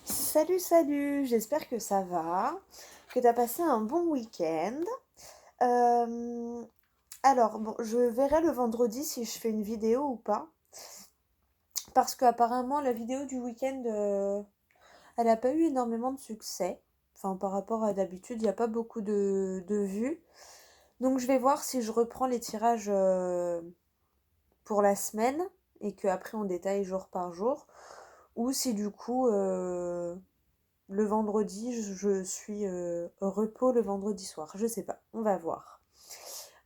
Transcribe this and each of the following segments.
Salut, salut, j'espère que ça va, que tu as passé un bon week-end. Euh, alors, bon, je verrai le vendredi si je fais une vidéo ou pas, parce qu'apparemment la vidéo du week-end, elle n'a pas eu énormément de succès. Enfin, par rapport à d'habitude, il n'y a pas beaucoup de vues. Donc, je vais voir si je reprends les tirages pour la semaine et qu'après on détaille jour par jour, ou si du coup, le vendredi, je suis repos le vendredi soir. Je sais pas, on va voir.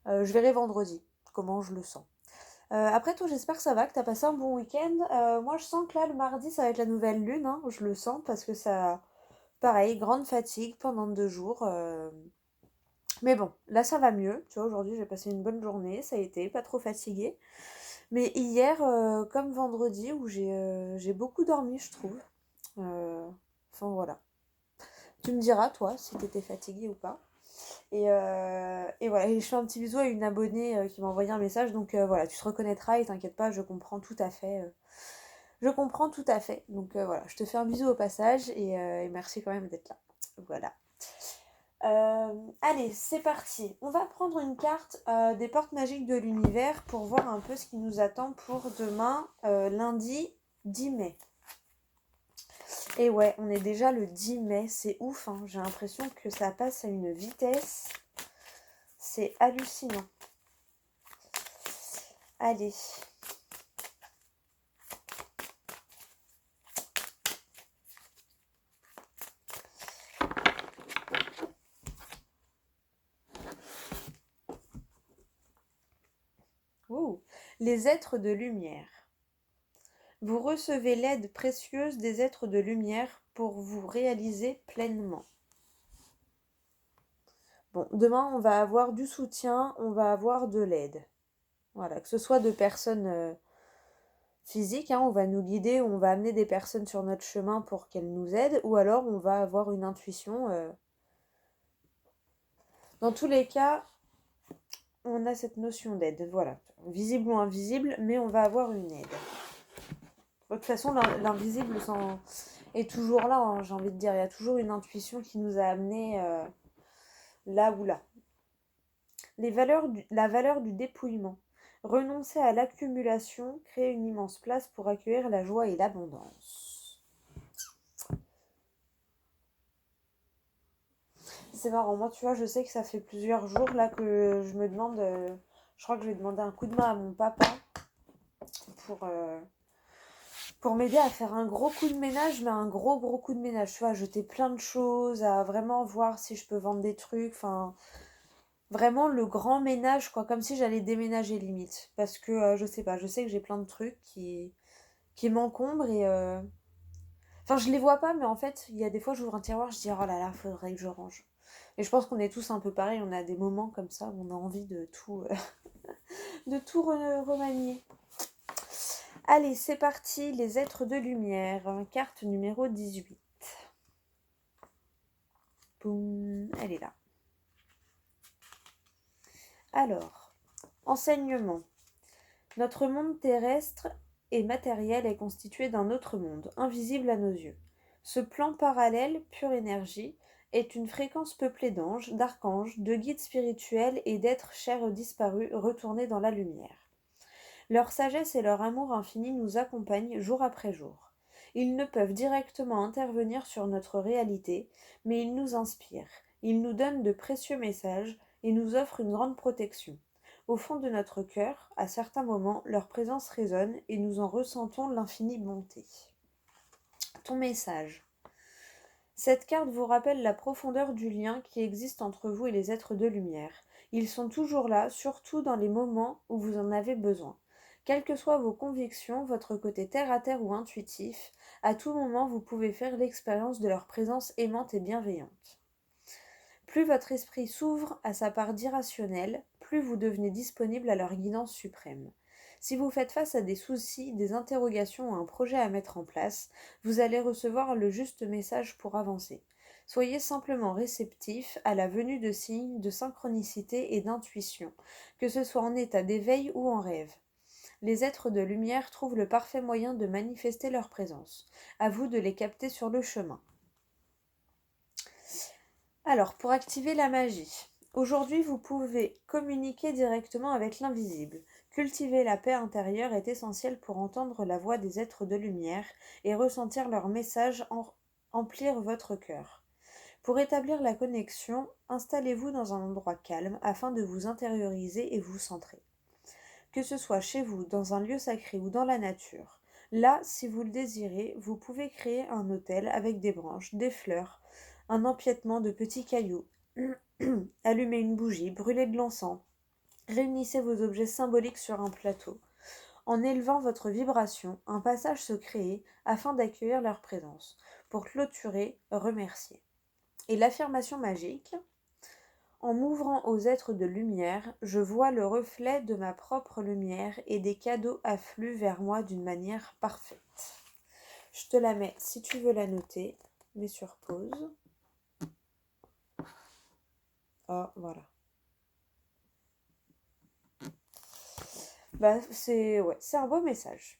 Je verrai vendredi comment je le sens. Après toi, j'espère que ça va, que t'as passé un bon week-end. Moi, je sens que là, le mardi, ça va être la nouvelle lune, hein, je le sens parce que ça, pareil, grande fatigue pendant 2 jours. Mais bon, là, ça va mieux. Tu vois, aujourd'hui, j'ai passé une bonne journée, ça a été, pas trop fatiguée. Mais hier, comme vendredi, où j'ai beaucoup dormi, je trouve. Euh, Enfin voilà. Tu me diras, toi, si t'étais fatiguée ou pas. Et voilà, et je fais un petit bisou à une abonnée qui m'a envoyé un message. Donc voilà, tu te reconnaîtras et t'inquiète pas, je comprends tout à fait. Je comprends tout à fait. Donc voilà, je te fais un bisou au passage et merci quand même d'être là. Voilà. Allez, c'est parti. On va prendre une carte des portes magiques de l'univers pour voir un peu ce qui nous attend pour demain, lundi 10 mai. Et ouais, on est déjà le 10 mai, c'est ouf, hein. J'ai l'impression que ça passe à une vitesse. C'est hallucinant. Allez. Ouh. Les êtres de lumière. Vous recevez l'aide précieuse des êtres de lumière pour vous réaliser pleinement. Bon, demain, on va avoir du soutien, on va avoir de l'aide. Voilà, que ce soit de personnes physiques, hein, on va nous guider, on va amener des personnes sur notre chemin pour qu'elles nous aident, ou alors on va avoir une intuition. Dans tous les cas, on a cette notion d'aide, voilà. Visible ou invisible, mais on va avoir une aide. De toute façon, l'invisible est toujours là, hein, j'ai envie de dire. Il y a toujours une intuition qui nous a amenés là ou là. La valeur du dépouillement. Renoncer à l'accumulation, créer une immense place pour accueillir la joie et l'abondance. C'est marrant, moi tu vois, je sais que ça fait plusieurs jours là que je me demande, je crois que je vais demander un coup de main à mon papa pour, euh, pour m'aider à faire un gros coup de ménage, mais un gros gros coup de ménage, tu vois, à jeter plein de choses, à vraiment voir si je peux vendre des trucs, enfin, vraiment le grand ménage, quoi, comme si j'allais déménager limite. Parce que, je sais pas, je sais que j'ai plein de trucs qui m'encombrent et. Enfin, je les vois pas, mais en fait, il y a des fois, j'ouvre un tiroir, je dis, oh là là, faudrait que je range. Et je pense qu'on est tous un peu pareil, on a des moments comme ça où on a envie de tout, de tout remanier. Allez, c'est parti, les êtres de lumière, carte numéro 18. Boum, elle est là. Alors, enseignement. Notre monde terrestre et matériel est constitué d'un autre monde, invisible à nos yeux. Ce plan parallèle, pure énergie, est une fréquence peuplée d'anges, d'archanges, de guides spirituels et d'êtres chers aux disparus retournés dans la lumière. Leur sagesse et leur amour infini nous accompagnent jour après jour. Ils ne peuvent directement intervenir sur notre réalité, mais ils nous inspirent, ils nous donnent de précieux messages et nous offrent une grande protection. Au fond de notre cœur, à certains moments, leur présence résonne et nous en ressentons l'infinie bonté. Ton message. Cette carte vous rappelle la profondeur du lien qui existe entre vous et les êtres de lumière. Ils sont toujours là, surtout dans les moments où vous en avez besoin. Quelles que soient vos convictions, votre côté terre-à-terre ou intuitif, à tout moment vous pouvez faire l'expérience de leur présence aimante et bienveillante. Plus votre esprit s'ouvre à sa part d'irrationnel, plus vous devenez disponible à leur guidance suprême. Si vous faites face à des soucis, des interrogations ou un projet à mettre en place, vous allez recevoir le juste message pour avancer. Soyez simplement réceptif à la venue de signes de synchronicité et d'intuition, que ce soit en état d'éveil ou en rêve. Les êtres de lumière trouvent le parfait moyen de manifester leur présence. À vous de les capter sur le chemin. Alors, pour activer la magie, aujourd'hui vous pouvez communiquer directement avec l'invisible. Cultiver la paix intérieure est essentiel pour entendre la voix des êtres de lumière et ressentir leur message emplir votre cœur. Pour établir la connexion, installez-vous dans un endroit calme afin de vous intérioriser et vous centrer. Que ce soit chez vous, dans un lieu sacré ou dans la nature. Là, si vous le désirez, vous pouvez créer un autel avec des branches, des fleurs, un empiètement de petits cailloux. Allumez une bougie, brûlez de l'encens. Réunissez vos objets symboliques sur un plateau. En élevant votre vibration, un passage se crée afin d'accueillir leur présence. Pour clôturer, remercier. Et l'affirmation magique: en m'ouvrant aux êtres de lumière, je vois le reflet de ma propre lumière et des cadeaux affluent vers moi d'une manière parfaite. Je te la mets, si tu veux la noter, mets sur pause. Oh, voilà. Bah, c'est un beau message.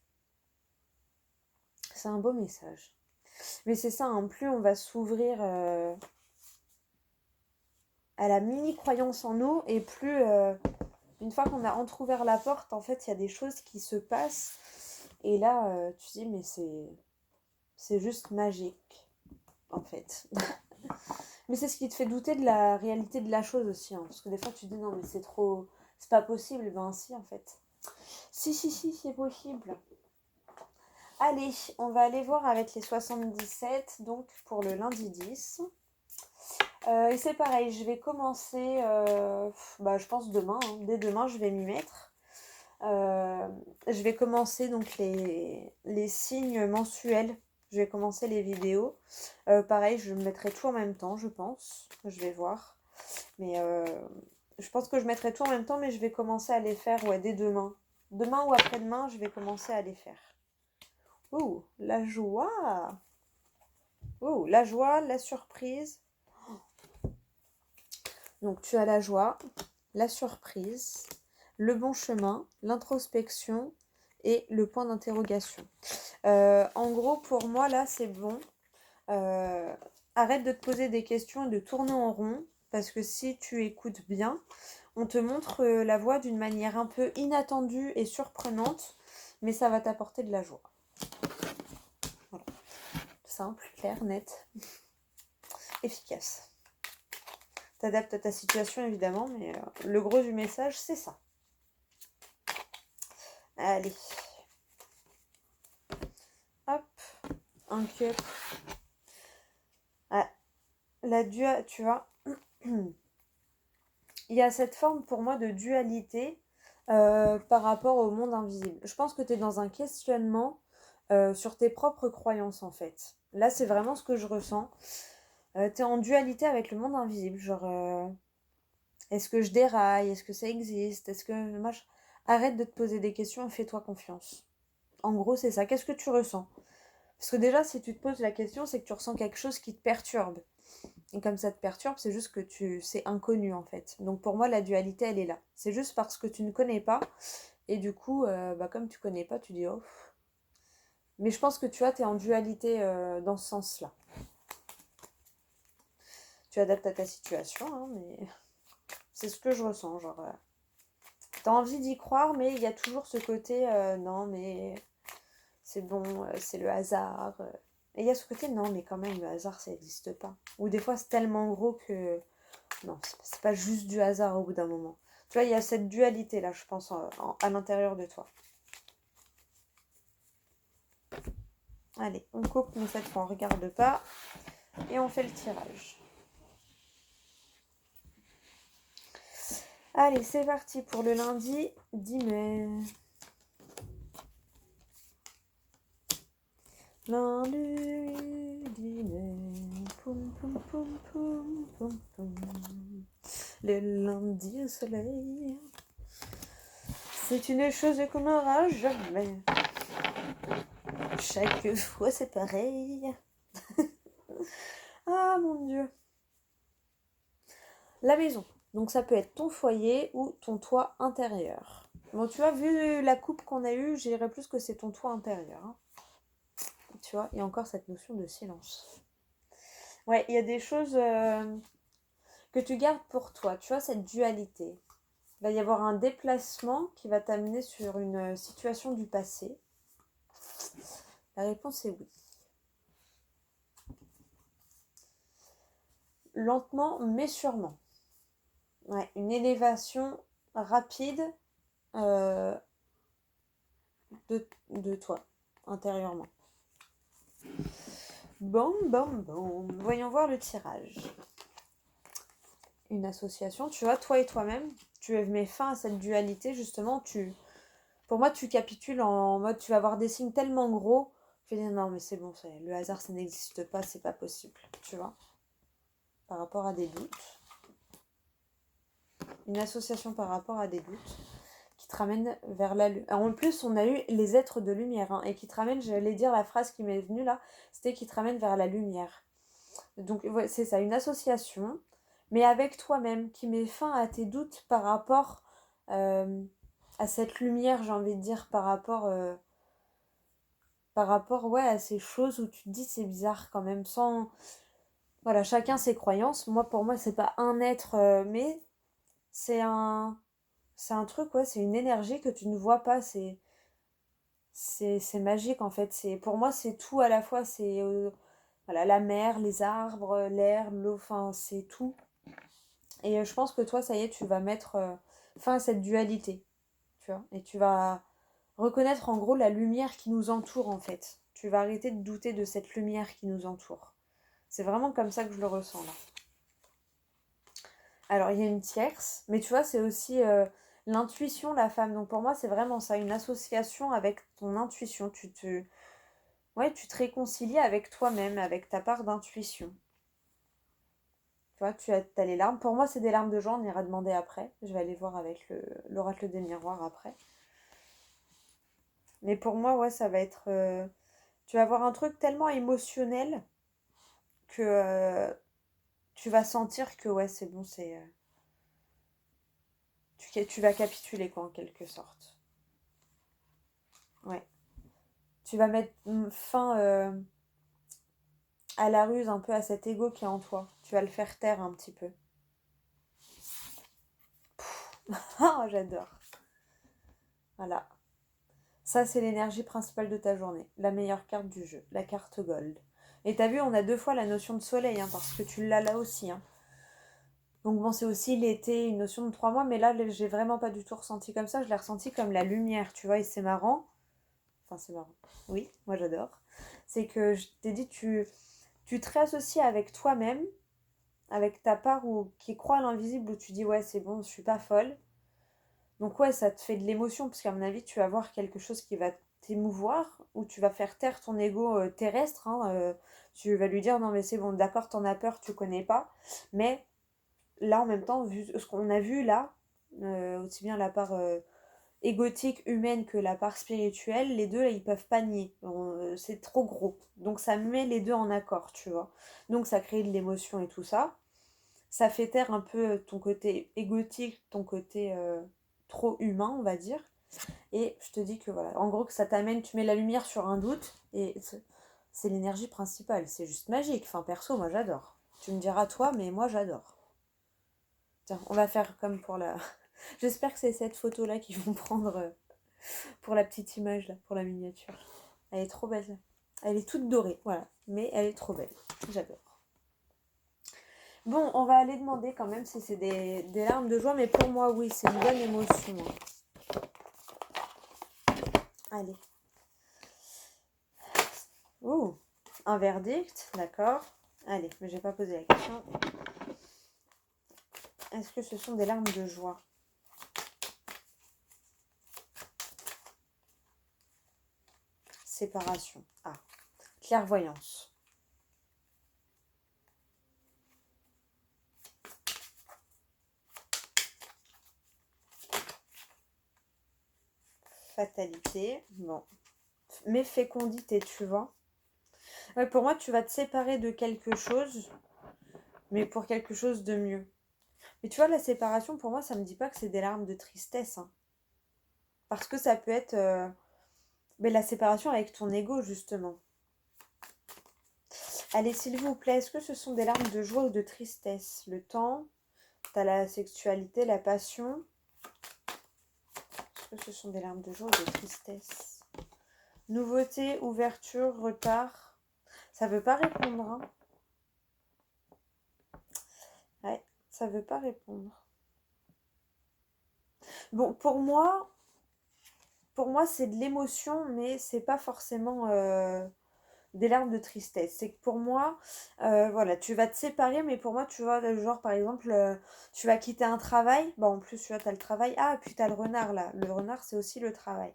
C'est un beau message. Mais c'est ça, hein, plus on va s'ouvrir à la mini-croyance en nous, et plus, une fois qu'on a entrouvert la porte, en fait, il y a des choses qui se passent. Et là, tu te dis, mais c'est juste magique, en fait. Mais c'est ce qui te fait douter de la réalité de la chose aussi, hein, parce que des fois, tu te dis, non, mais c'est pas possible. Ben si, en fait. Si, c'est possible. Allez, on va aller voir avec les 77, donc pour le lundi 10. Et c'est pareil, je vais commencer, je pense demain, hein. Dès demain, je vais m'y mettre. Je vais commencer donc les signes mensuels. Je vais commencer les vidéos. Pareil, je mettrai tout en même temps, je pense. Je vais voir. Mais je pense que je mettrai tout en même temps, mais je vais commencer à les faire dès demain. Demain ou après-demain, je vais commencer à les faire. Ouh, la joie! Ouh, la joie, la surprise. Donc tu as la joie, la surprise, le bon chemin, l'introspection et le point d'interrogation. En gros, pour moi, là, c'est bon. Arrête de te poser des questions et de tourner en rond, parce que si tu écoutes bien, on te montre la voie d'une manière un peu inattendue et surprenante, mais ça va t'apporter de la joie. Voilà. Simple, clair, net, efficace. T'adaptes à ta situation évidemment, mais le gros du message, c'est ça. Allez. Hop. Un cup. Ah, tu vois, il y a cette forme pour moi de dualité par rapport au monde invisible. Je pense que tu es dans un questionnement sur tes propres croyances en fait. Là, c'est vraiment ce que je ressens. Tu es en dualité avec le monde invisible. Genre, est-ce que je déraille? Est-ce que ça existe? Est-ce que... Arrête de te poser des questions et fais-toi confiance. En gros, c'est ça. Qu'est-ce que tu ressens? Parce que déjà, si tu te poses la question, c'est que tu ressens quelque chose qui te perturbe. Et comme ça te perturbe, c'est juste que c'est inconnu en fait. Donc pour moi, la dualité, elle est là. C'est juste parce que tu ne connais pas. Et du coup, comme tu connais pas, tu dis oh. Mais je pense que tu vois, tu es en dualité dans ce sens-là. Tu adaptes à ta situation, hein, mais c'est ce que je ressens. Genre, t'as envie d'y croire, mais il y a toujours ce côté non, mais c'est bon, c'est le hasard. Et il y a ce côté non, mais quand même, le hasard, ça n'existe pas. Ou des fois, c'est tellement gros que non, c'est pas juste du hasard au bout d'un moment. Tu vois, il y a cette dualité là, je pense, à l'intérieur de toi. Allez, on coupe, mais cette fois on regarde pas. Et on fait le tirage. Allez, c'est parti pour le lundi 10 mai. Lundi 10 mai. Poum, poum, poum, poum, poum, poum. Le lundi au soleil. C'est une chose qu'on n'aura jamais. Chaque fois c'est pareil. Ah mon Dieu. La maison. Donc ça peut être ton foyer ou ton toit intérieur. Bon, tu vois, vu la coupe qu'on a eue, je dirais plus que c'est ton toit intérieur, hein. Tu vois, il y a encore cette notion de silence. Ouais, il y a des choses que tu gardes pour toi. Tu vois, cette dualité. Il va y avoir un déplacement qui va t'amener sur une situation du passé. La réponse est oui. Lentement, mais sûrement. Ouais, une élévation rapide euh, de toi, intérieurement. Bon, bon, bon. Voyons voir le tirage. Une association, tu vois, toi et toi-même, tu mets fin à cette dualité, justement, pour moi, tu capitules en mode, tu vas avoir des signes tellement gros, tu vas dire, non, mais c'est bon, le hasard, ça n'existe pas, c'est pas possible, tu vois, par rapport à des doutes. Une association par rapport à des doutes qui te ramène vers la lumière. En plus, on a eu les êtres de lumière, hein, et qui te ramènent, j'allais dire la phrase qui m'est venue là, c'était qui te ramène vers la lumière. Donc, ouais, c'est ça, une association, mais avec toi-même, qui met fin à tes doutes par rapport euh, à cette lumière, j'ai envie de dire, par rapport ouais, à ces choses où tu te dis c'est bizarre quand même, sans... Voilà, chacun ses croyances. Moi, pour moi, c'est pas un être, mais c'est un... C'est un truc, ouais, c'est une énergie que tu ne vois pas, c'est magique en fait. Pour moi, c'est tout à la fois, c'est voilà, la mer, les arbres, l'air, l'eau, enfin, c'est tout. Et je pense que toi, ça y est, tu vas mettre fin à cette dualité, tu vois. Et tu vas reconnaître en gros la lumière qui nous entoure en fait. Tu vas arrêter de douter de cette lumière qui nous entoure. C'est vraiment comme ça que je le ressens là. Alors il y a une tierce, mais tu vois, c'est aussi l'intuition, la femme. Donc pour moi, c'est vraiment ça, une association avec ton intuition. Ouais, tu te réconcilies avec toi-même, avec ta part d'intuition. Tu vois, as les larmes. Pour moi, c'est des larmes de joie, on ira demander après. Je vais aller voir avec l'oracle des miroirs après. Mais pour moi, ouais, ça va être... tu vas avoir un truc tellement émotionnel que tu vas sentir que, ouais, c'est bon, tu vas capituler, quoi, en quelque sorte. Ouais. Tu vas mettre fin à la ruse, un peu à cet ego qui est en toi. Tu vas le faire taire un petit peu. Ah, j'adore. Voilà. Ça, c'est l'énergie principale de ta journée. La meilleure carte du jeu, la carte gold. Et t'as vu, on a 2 fois la notion de soleil, hein, parce que tu l'as là aussi, hein. Donc bon, c'est aussi l'été, une notion de 3 mois, mais là, j'ai vraiment pas du tout ressenti comme ça. Je l'ai ressenti comme la lumière, tu vois, et c'est marrant. Enfin, c'est marrant. Oui, moi j'adore. C'est que je t'ai dit, tu te réassocies avec toi-même, avec ta part qui croit à l'invisible, où tu dis, ouais, c'est bon, je suis pas folle. Donc ouais, ça te fait de l'émotion, parce qu'à mon avis, tu vas voir quelque chose qui va t'émouvoir, ou tu vas faire taire ton ego terrestre, hein, tu vas lui dire, non mais c'est bon, d'accord, t'en as peur, tu connais pas, mais là en même temps, vu ce qu'on a vu là, aussi bien la part égotique humaine que la part spirituelle, les deux là, ils peuvent pas nier. C'est trop gros. Donc ça met les deux en accord, tu vois. Donc ça crée de l'émotion et tout ça. Ça fait taire un peu ton côté égotique, ton côté trop humain, on va dire. Et je te dis que voilà, en gros que ça t'amène, tu mets la lumière sur un doute et c'est l'énergie principale. C'est juste magique. Enfin perso, moi j'adore. Tu me diras toi, mais moi j'adore. Tiens, on va faire comme pour la... J'espère que c'est cette photo-là qu'ils vont prendre pour la petite image, là, pour la miniature. Elle est trop belle. Elle est toute dorée, voilà. Mais elle est trop belle. J'adore. Bon, on va aller demander quand même si c'est des larmes de joie, mais pour moi, oui, c'est une bonne émotion, hein. Allez. Ouh, un verdict, d'accord. Allez, mais j'ai pas posé la question. Est-ce que ce sont des larmes de joie? Séparation. Ah, clairvoyance. Fatalité. Bon. Mais fécondité, tu vois. Ouais, pour moi, tu vas te séparer de quelque chose, mais pour quelque chose de mieux. Mais tu vois, la séparation, pour moi, ça me dit pas que c'est des larmes de tristesse, hein. Parce que ça peut être mais la séparation avec ton ego, justement. Allez, s'il vous plaît, est-ce que ce sont des larmes de joie ou de tristesse? Le temps, t'as la sexualité, la passion. Est-ce que ce sont des larmes de joie ou de tristesse? Nouveauté, ouverture, retard. Ça veut pas répondre, hein. Ouais, ça veut pas répondre. Bon, pour moi, c'est de l'émotion, mais c'est pas forcément des larmes de tristesse. C'est que pour moi, voilà, tu vas te séparer, mais pour moi, tu vois, genre par exemple, tu vas quitter un travail. Bon, en plus, tu vois, t'as le travail. Ah, et puis t'as le renard là. Le renard, c'est aussi le travail.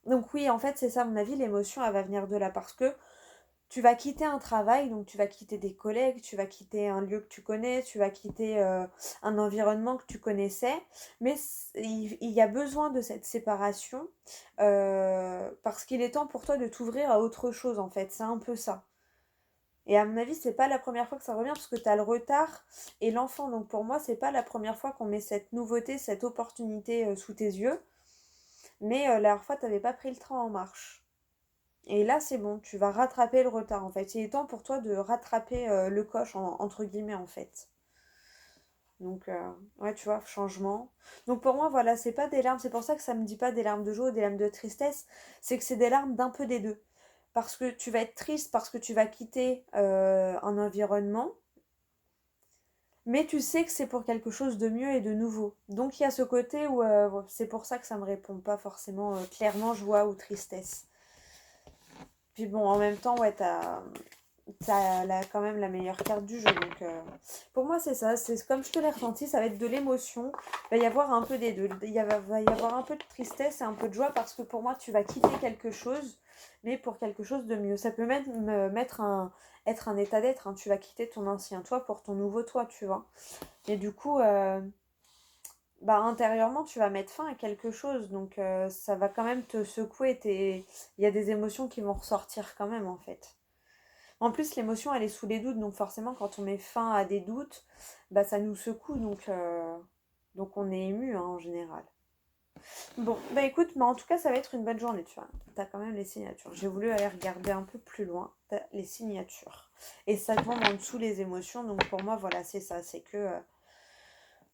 Donc oui, en fait, c'est ça, à mon avis, l'émotion, elle va venir de là. Parce que tu vas quitter un travail, donc tu vas quitter des collègues, tu vas quitter un lieu que tu connais, tu vas quitter un environnement que tu connaissais, mais il y a besoin de cette séparation parce qu'il est temps pour toi de t'ouvrir à autre chose en fait, c'est un peu ça. Et à mon avis, c'est pas la première fois que ça revient parce que tu as le retard et l'enfant. Donc pour moi, c'est pas la première fois qu'on met cette nouveauté, cette opportunité sous tes yeux. Mais la dernière fois, tu n'avais pas pris le train en marche. Et là, c'est bon, tu vas rattraper le retard en fait. Il est temps pour toi de rattraper le coche, entre guillemets, en fait. Donc, ouais, tu vois, changement. Donc, pour moi, voilà, c'est pas des larmes. C'est pour ça que ça me dit pas des larmes de joie ou des larmes de tristesse. C'est que c'est des larmes d'un peu des deux. Parce que tu vas être triste parce que tu vas quitter un environnement. Mais tu sais que c'est pour quelque chose de mieux et de nouveau. Donc, il y a ce côté où c'est pour ça que ça me répond pas forcément clairement joie ou tristesse. Puis bon, en même temps, ouais, t'as quand même la meilleure carte du jeu. Donc, pour moi, c'est ça. C'est comme je te l'ai ressenti, ça va être de l'émotion. Il va y avoir un peu des deux. Va y avoir un peu de tristesse et un peu de joie parce que pour moi, tu vas quitter quelque chose, mais pour quelque chose de mieux. Ça peut même être un état d'être, hein. Tu vas quitter ton ancien toi pour ton nouveau toi, tu vois. Et du coup, bah, intérieurement, tu vas mettre fin à quelque chose. Donc, ça va quand même te secouer. Il y a des émotions qui vont ressortir quand même, en fait. En plus, l'émotion, elle est sous les doutes. Donc, forcément, quand on met fin à des doutes, bah, ça nous secoue. Donc on est ému, hein, en général. Bon, bah écoute, mais en tout cas, ça va être une bonne journée, tu vois. T'as quand même les signatures. J'ai voulu aller regarder un peu plus loin. T'as les signatures. Et ça demande en dessous les émotions. Donc, pour moi, voilà, c'est ça. C'est que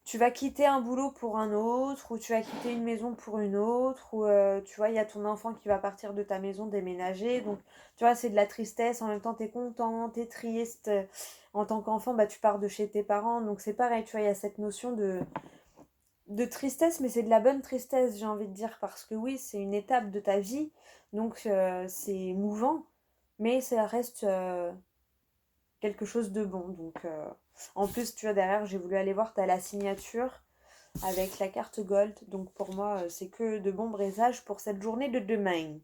tu vas quitter un boulot pour un autre, ou tu vas quitter une maison pour une autre, ou tu vois, il y a ton enfant qui va partir de ta maison, déménager. Donc, tu vois, c'est de la tristesse, en même temps, t'es content, t'es triste. En tant qu'enfant, bah, tu pars de chez tes parents. Donc, c'est pareil, tu vois, il y a cette notion de tristesse, mais c'est de la bonne tristesse, j'ai envie de dire, parce que oui, c'est une étape de ta vie, donc c'est émouvant, mais ça reste quelque chose de bon. Donc, en plus, tu vois, derrière, j'ai voulu aller voir, tu as la signature avec la carte Gold. Donc, pour moi, c'est que de bons braisages pour cette journée de demain.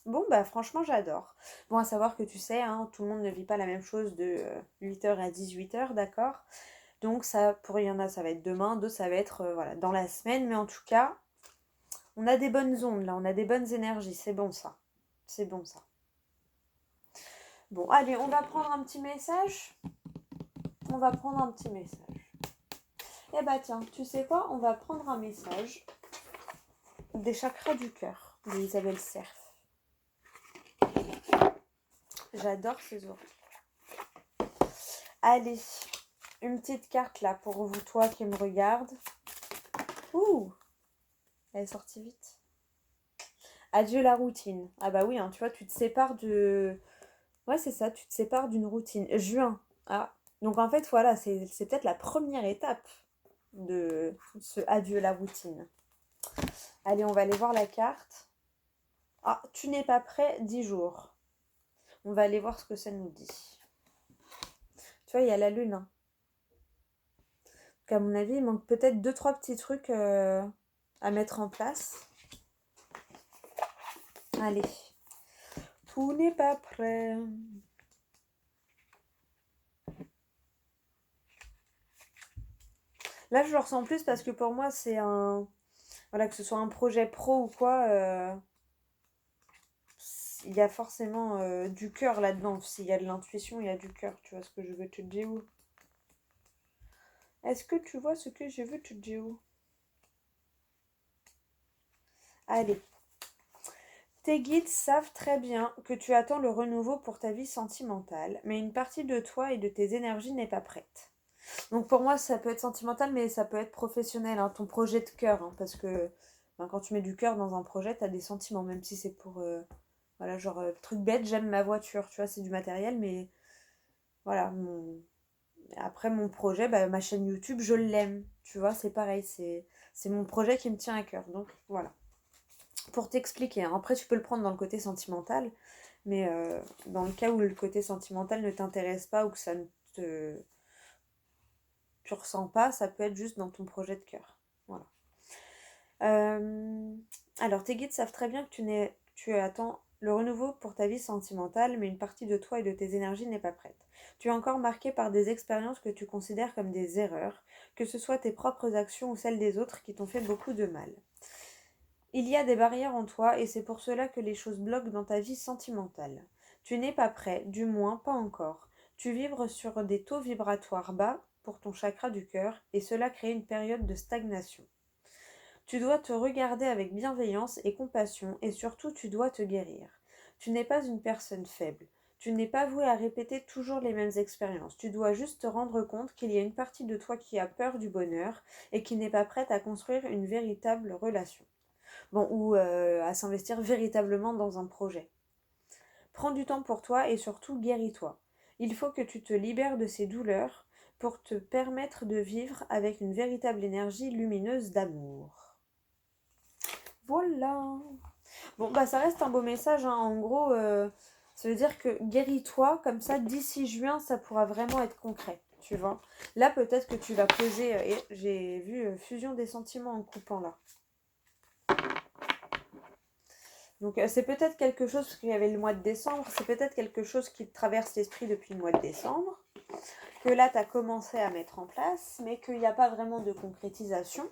Bon, bah, franchement, j'adore. Bon, à savoir que tu sais, hein, tout le monde ne vit pas la même chose de 8h à 18h, d'accord? Donc, ça, pour il y en a, ça va être demain, d'autres, ça va être voilà, dans la semaine. Mais en tout cas, on a des bonnes ondes là, on a des bonnes énergies. C'est bon, ça. C'est bon, ça. Bon, allez, on va prendre un petit message. On va prendre un petit message. Eh bah tiens, tu sais quoi? On va prendre un message des chakras du cœur d'Isabelle Cerf. J'adore ces oreilles. Allez, une petite carte là pour vous, toi qui me regarde. Ouh, elle est sortie vite. Adieu la routine. Ah bah oui, hein, tu vois, tu te sépares de... Ouais, c'est ça, tu te sépares d'une routine. Juin. Ah, donc en fait, voilà, c'est peut-être la première étape de ce adieu la routine. Allez, on va aller voir la carte. Ah, tu n'es pas prêt, 10 jours. On va aller voir ce que ça nous dit. Tu vois, il y a la lune, hein. Donc à mon avis, il manque peut-être 2-3 petits trucs à mettre en place. Allez. Tout n'est pas prêt. Là, je le ressens plus parce que pour moi, c'est un... Voilà, que ce soit un projet pro ou quoi, il y a forcément du cœur là-dedans. S'il y a de l'intuition, il y a du cœur. Tu vois ce que je veux te dire où? Est-ce que tu vois ce que je veux te dire où? Allez. Tes guides savent très bien que tu attends le renouveau pour ta vie sentimentale, mais une partie de toi et de tes énergies n'est pas prête. Donc pour moi, ça peut être sentimental, mais ça peut être professionnel, hein, ton projet de cœur, hein, parce que quand tu mets du cœur dans un projet, tu as des sentiments, même si c'est pour, voilà, genre, truc bête, j'aime ma voiture, tu vois, c'est du matériel, mais voilà, après mon projet, bah, ma chaîne YouTube, je l'aime, tu vois, c'est pareil, c'est mon projet qui me tient à cœur, donc voilà. Pour t'expliquer, hein. Après tu peux le prendre dans le côté sentimental, mais dans le cas où le côté sentimental ne t'intéresse pas ou que ça ne te... tu ressens pas, ça peut être juste dans ton projet de cœur. Voilà. Euh, Alors tes guides savent très bien que tu attends le renouveau pour ta vie sentimentale, mais une partie de toi et de tes énergies n'est pas prête. Tu es encore marqué par des expériences que tu considères comme des erreurs, que ce soit tes propres actions ou celles des autres qui t'ont fait beaucoup de mal. Il y a des barrières en toi et c'est pour cela que les choses bloquent dans ta vie sentimentale. Tu n'es pas prêt, du moins pas encore. Tu vibres sur des taux vibratoires bas pour ton chakra du cœur et cela crée une période de stagnation. Tu dois te regarder avec bienveillance et compassion et surtout tu dois te guérir. Tu n'es pas une personne faible. Tu n'es pas voué à répéter toujours les mêmes expériences. Tu dois juste te rendre compte qu'il y a une partie de toi qui a peur du bonheur et qui n'est pas prête à construire une véritable relation. Bon, ou à s'investir véritablement dans un projet. Prends du temps pour toi et surtout guéris-toi. Il faut que tu te libères de ces douleurs pour te permettre de vivre avec une véritable énergie lumineuse d'amour. Voilà. Bon, bah ça reste un beau message, hein. En gros, ça veut dire que guéris-toi, comme ça, d'ici juin, ça pourra vraiment être concret, tu vois. Là, peut-être que tu vas poser, et j'ai vu fusion des sentiments en coupant là. Donc c'est peut-être quelque chose, parce qu'il y avait le mois de décembre, c'est peut-être quelque chose qui te traverse l'esprit depuis le mois de décembre, que là tu as commencé à mettre en place, mais qu'il n'y a pas vraiment de concrétisation.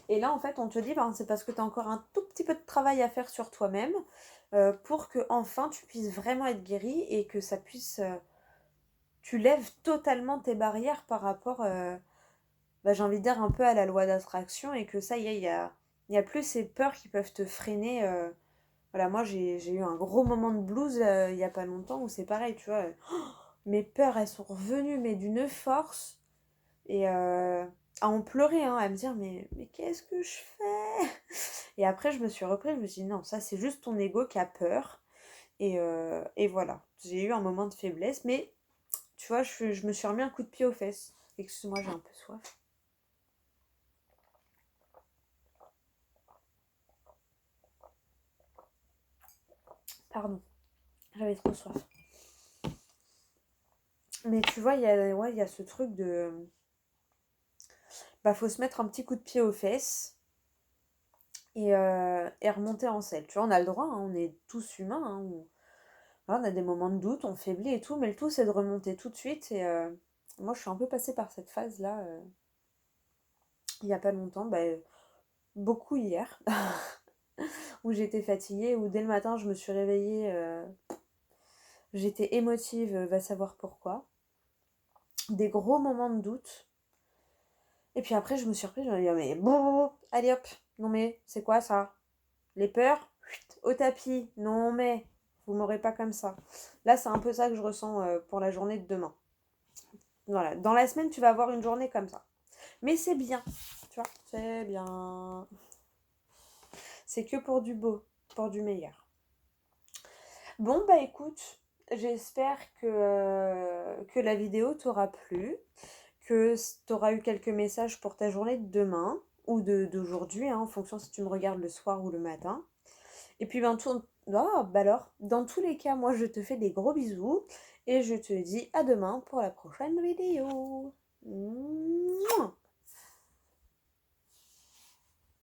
Et là en fait on te dit, ben, c'est parce que tu as encore un tout petit peu de travail à faire sur toi-même pour que enfin tu puisses vraiment être guéri et que ça puisse... tu lèves totalement tes barrières par rapport, j'ai envie de dire, un peu à la loi d'attraction et que ça y est, il y a plus ces peurs qui peuvent te freiner. Voilà, moi j'ai eu un gros moment de blues il y a pas longtemps où c'est pareil, tu vois. Mes peurs, elles sont revenues, mais d'une force. Et à en pleurer, hein, à me dire, mais qu'est-ce que je fais? Et après, je me suis reprise, je me suis dit, non, ça c'est juste ton ego qui a peur. Et voilà, j'ai eu un moment de faiblesse, mais tu vois, je me suis remis un coup de pied aux fesses. Excuse-moi, j'ai un peu soif. Pardon, j'avais trop soif. Mais tu vois, ouais, il y a ce truc de... Bah, faut se mettre un petit coup de pied aux fesses et remonter en selle. Tu vois, on a le droit, hein, on est tous humains. Hein, voilà, on a des moments de doute, on faiblit et tout, mais le tout, c'est de remonter tout de suite. Et moi, je suis un peu passée par cette phase-là il n'y a pas longtemps, beaucoup hier, où j'étais fatiguée, où dès le matin, je me suis réveillée, j'étais émotive, va savoir pourquoi. Des gros moments de doute. Et puis après, je me suis reprise, je me suis dit, mais bon, allez hop, non mais, c'est quoi ça? Les peurs, au tapis. Non mais, vous m'aurez pas comme ça. Là, c'est un peu ça que je ressens pour la journée de demain. Voilà, dans la semaine, tu vas avoir une journée comme ça. Mais c'est bien, tu vois, c'est bien. C'est que pour du beau, pour du meilleur. Bon, bah écoute, j'espère que la vidéo t'aura plu, que t'auras eu quelques messages pour ta journée de demain ou d'aujourd'hui, hein, en fonction si tu me regardes le soir ou le matin. Et puis, alors, dans tous les cas, moi, je te fais des gros bisous et je te dis à demain pour la prochaine vidéo. Mouah.